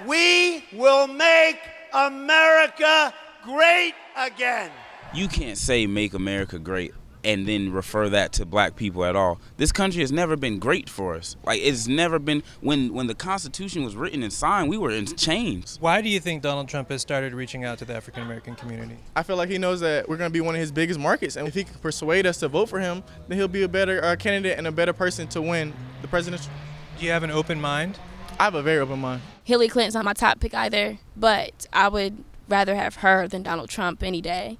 We will make America great again. You can't say make America great and then refer that to black people at all. This country has never been great for us. Like, it's never been, when the Constitution was written and signed, we were in chains. Why do you think Donald Trump has started reaching out to the African American community? I feel like he knows that we're going to be one of his biggest markets, and if he can persuade us to vote for him, then he'll be a better candidate and a better person to win the presidency. Do you have an open mind? I have a very open mind. Hillary Clinton's not my top pick either, but I would rather have her than Donald Trump any day.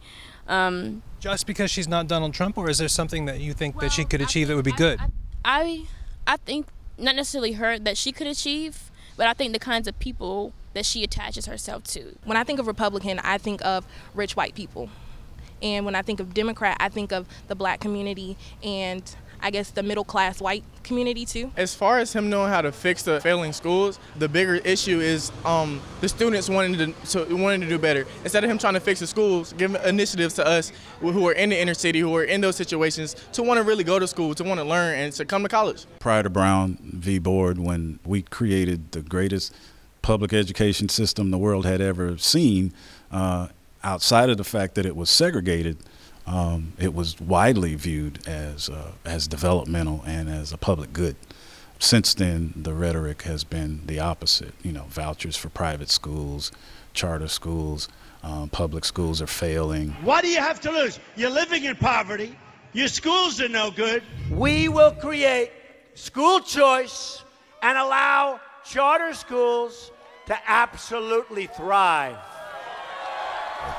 Just because she's not Donald Trump, or is there something that you think that she could achieve that would be good? I think not necessarily her that she could achieve, but I think the kinds of people that she attaches herself to. When I think of Republican, I think of rich white people. And when I think of Democrat, I think of the black community and I guess the middle class white community too. As far as him knowing how to fix the failing schools, the bigger issue is the students wanting to do better. Instead of him trying to fix the schools, give initiatives to us who are in the inner city, who are in those situations, to want to really go to school, to want to learn, and to come to college. Prior to Brown v. Board, when we created the greatest public education system the world had ever seen, outside of the fact that it was segregated, it was widely viewed as developmental and as a public good. Since then, the rhetoric has been the opposite. You know, vouchers for private schools, charter schools, public schools are failing. What do you have to lose? You're living in poverty. Your schools are no good. We will create school choice and allow charter schools to absolutely thrive.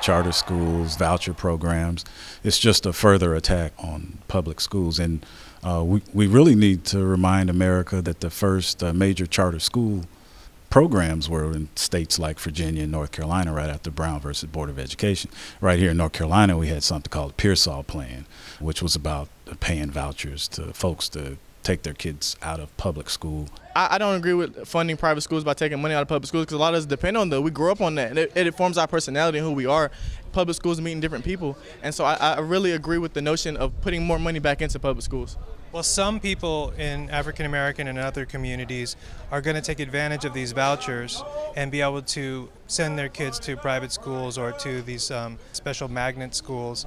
Charter schools, voucher programs, it's just a further attack on public schools. And we really need to remind America that the first major charter school programs were in states like Virginia and North Carolina right after Brown versus Board of Education. Right here in North Carolina, we had something called the Pearsall Plan, which was about paying vouchers to folks to take their kids out of public school. I don't agree with funding private schools by taking money out of public schools, because a lot of us depend on that. We grew up on that, and it forms our personality and who we are. Public schools meeting different people, and so I really agree with the notion of putting more money back into public schools. Well, some people in African American and other communities are going to take advantage of these vouchers and be able to send their kids to private schools or to these special magnet schools.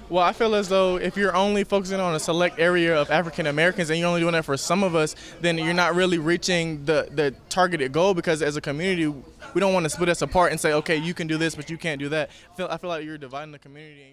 Well, I feel as though if you're only focusing on a select area of African Americans and you're only doing that for some of us, then you're not really reaching the targeted goal, because as a community, we don't want to split us apart and say, okay, you can do this, but you can't do that. I feel like you're dividing the community.